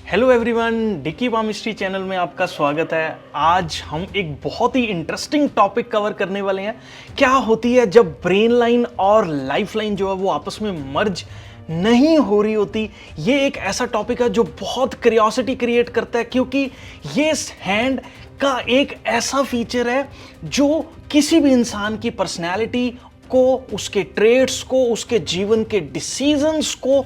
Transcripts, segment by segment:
Hello everyone, डिकी palmistry channel में आपका स्वागत है। आज हम एक बहुत ही इंटरेस्टिंग टॉपिक कवर करने वाले हैं। क्या होती है जब ब्रेन लाइन और लाइफ लाइन जो है वो आपस में मर्ज नहीं हो रही होती। ये एक ऐसा टॉपिक है जो बहुत क्यूरियोसिटी क्रिएट करता है, क्योंकि ये हैंड का एक ऐसा फीचर है जो किसी भी इंसान की पर्सनैलिटी को, उसके ट्रेड्स को, उसके जीवन के डिसीजंस को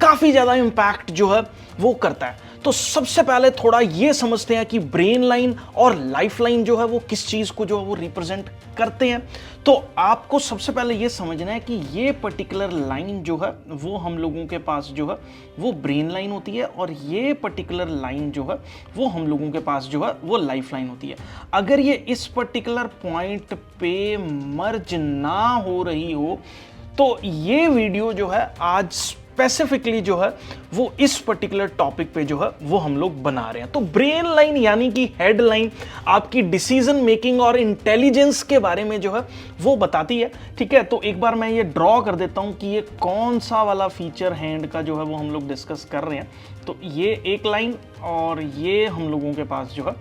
काफी ज्यादा इंपैक्ट जो है वो करता है। तो सबसे पहले थोड़ा ये समझते हैं कि ब्रेन लाइन और लाइफ लाइन जो है वो किस चीज को जो है वो रिप्रेजेंट करते हैं। तो आपको सबसे पहले ये समझना है कि ये पर्टिकुलर लाइन जो है वो हम लोगों के पास जो है वो ब्रेन लाइन होती है, और ये पर्टिकुलर लाइन जो है वो हम लोगों के पास जो है वो लाइफ लाइन होती है। अगर ये इस पर्टिकुलर पॉइंट पे मर्ज ना हो रही हो तो ये वीडियो जो है आज स्पेसिफिकली जो है वो इस पर्टिकुलर टॉपिक पे जो है वो हम लोग बना रहे हैं। तो ब्रेन लाइन यानी कि हेड लाइन आपकी डिसीजन मेकिंग और इंटेलिजेंस के बारे में जो है वो बताती है। ठीक है, तो एक बार मैं ये ड्रॉ कर देता हूं कि ये कौन सा वाला फीचर हैंड का जो है वो हम लोग डिस्कस कर रहे हैं। तो ये एक लाइन और ये हम लोगों के पास जो है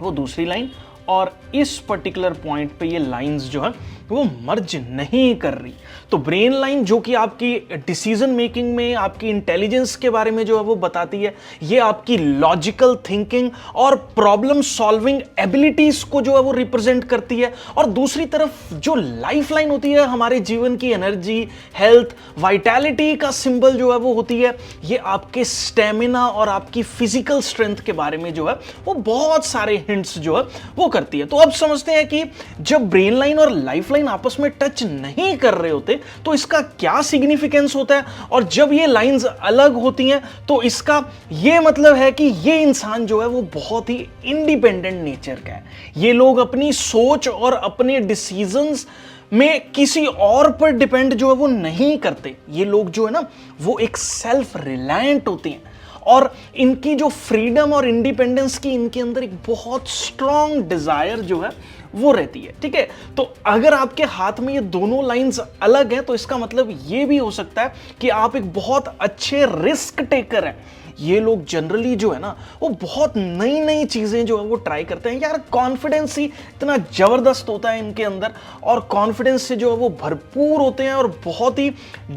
वो दूसरी लाइन, और इस पर्टिकुलर पॉइंट पे ये लाइंस जो है वो मर्ज नहीं कर रही। तो ब्रेन लाइन जो कि आपकी डिसीजन मेकिंग में, आपकी इंटेलिजेंस के बारे में जो है वो बताती है, ये आपकी लॉजिकल थिंकिंग और प्रॉब्लम सॉल्विंग एबिलिटीज को जो है वो रिप्रेजेंट करती है। और दूसरी तरफ जो लाइफ लाइन होती है हमारे जीवन की एनर्जी, हेल्थ, वाइटैलिटी का सिंबल जो है वो होती है, ये आपके स्टेमिना और आपकी फिजिकल स्ट्रेंथ के बारे में जो है वो बहुत सारे हिंट्स जो है वो करती है। तो अब समझते हैं कि जब ब्रेन लाइन और लाइफ लाइन आपस में टच नहीं कर रहे होते तो इसका क्या सिग्निफिकेंस होता है, और जब ये लाइंस अलग होती हैं तो इसका ये मतलब है कि ये इंसान जो है वो बहुत ही इंडिपेंडेंट नेचर का है। ये लोग अपनी सोच और अपने डिसीजंस में किसी और पर डिपेंड जो है वो नहीं करते। ये लोग जो है ना वो एक सेल्फ रिलायंट होते हैं, और इनकी जो फ्रीडम और इंडिपेंडेंस की इनके अंदर एक बहुत स्ट्रॉन्ग डिजायर जो है वो रहती है। ठीक है, तो अगर आपके हाथ में ये दोनों लाइंस अलग हैं तो इसका मतलब ये भी हो सकता है कि आप एक बहुत अच्छे रिस्क टेकर हैं। ये लोग जनरली जो है ना वो बहुत नई नई चीजें जो है वो ट्राई करते हैं। यार कॉन्फिडेंस ही इतना जबरदस्त होता है इनके अंदर, और कॉन्फिडेंस से जो है वो भरपूर होते हैं, और बहुत ही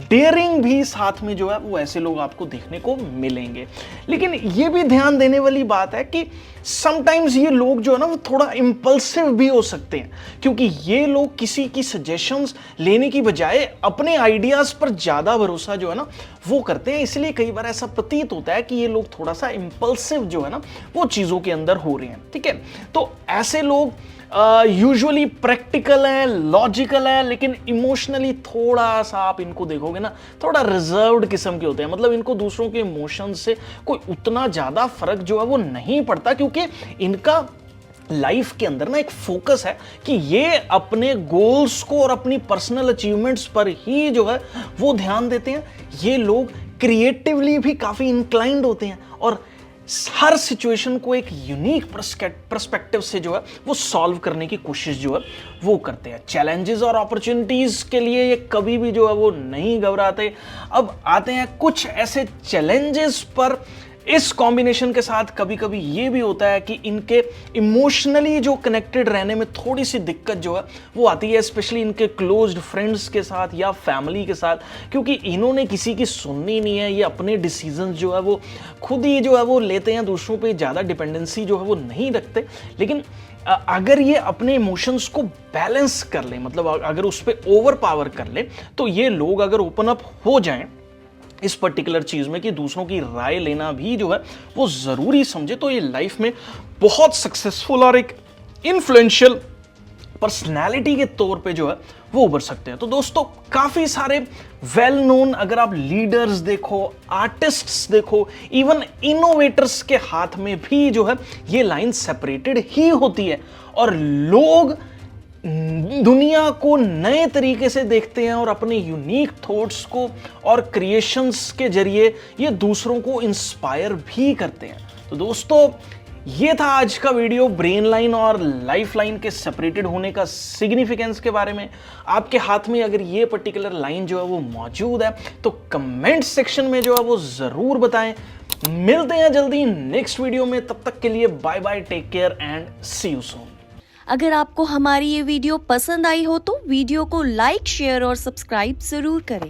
डेयरिंग भी साथ में जो है वो ऐसे लोग आपको देखने को मिलेंगे। लेकिन ये भी ध्यान देने वाली बात है कि समटाइम्स ये लोग जो है ना वो थोड़ा इंपल्सिव भी हो सकते हैं, क्योंकि ये लोग किसी की सजेशंस लेने की बजाय अपने आइडियाज पर ज्यादा भरोसा जो है ना वो करते हैं। इसलिए कई बार ऐसा प्रतीत होता है कि ये लोग थोड़ा सा इंपल्सिव जो है ना वो चीजों के अंदर हो रहे हैं। ठीक है, तो ऐसे लोग यूजुअली प्रैक्टिकल है, लॉजिकल है, लेकिन इमोशनली थोड़ा सा आप इनको देखोगे ना थोड़ा रिजर्व्ड किस्म के होते हैं। मतलब इनको दूसरों के इमोशन से कोई उतना ज्यादा फर्क जो है वो नहीं पड़ता, क्योंकि इनका लाइफ के अंदर ना एक फोकस है कि ये अपने गोल्स को और अपनी पर्सनल अचीवमेंट्स पर ही जो है वो ध्यान देते हैं। ये लोग क्रिएटिवली भी काफी इंक्लाइंड होते हैं, और हर सिचुएशन को एक यूनिक पर्सपेक्टिव से जो है वो सॉल्व करने की कोशिश जो है वो करते हैं। चैलेंजेस और अपॉर्चुनिटीज के लिए ये कभी भी जो है वो नहीं घबराते। अब आते हैं कुछ ऐसे चैलेंजेस पर। इस कॉम्बिनेशन के साथ कभी कभी ये भी होता है कि इनके इमोशनली जो कनेक्टेड रहने में थोड़ी सी दिक्कत जो है वो आती है, स्पेशली इनके क्लोज्ड फ्रेंड्स के साथ या फैमिली के साथ, क्योंकि इन्होंने किसी की सुननी नहीं है। ये अपने डिसीजंस जो है वो खुद ही जो है वो लेते हैं, दूसरों पे ज़्यादा डिपेंडेंसी जो है वो नहीं रखते। लेकिन अगर ये अपने इमोशंस को बैलेंस कर ले, मतलब अगर उस पर ओवर पावर कर ले, तो ये लोग अगर ओपन अप हो जाएं इस पर्टिकुलर चीज में कि दूसरों की राय लेना भी जो है वो जरूरी समझे, तो ये लाइफ में बहुत सक्सेसफुल और एक इन्फ्लुएंशियल पर्सनैलिटी के तौर पे जो है वो उभर सकते हैं। तो दोस्तों काफी सारे वेल नोन अगर आप लीडर्स देखो, आर्टिस्ट्स देखो, इवन इनोवेटर्स के हाथ में भी जो है ये लाइन सेपरेटेड ही होती है, और लोग दुनिया को नए तरीके से देखते हैं और अपने यूनिक थॉट्स को और क्रिएशंस के जरिए ये दूसरों को इंस्पायर भी करते हैं। तो दोस्तों ये था आज का वीडियो ब्रेन लाइन और लाइफ लाइन के सेपरेटेड होने का सिग्निफिकेंस के बारे में। आपके हाथ में अगर ये पर्टिकुलर लाइन जो है वो मौजूद है तो कमेंट सेक्शन में जो है वो जरूर बताएं। मिलते हैं जल्दी नेक्स्ट वीडियो में, तब तक के लिए bye bye, take care and see you soon. अगर आपको हमारी ये वीडियो पसंद आई हो तो वीडियो को लाइक, शेयर और सब्सक्राइब जरूर करें।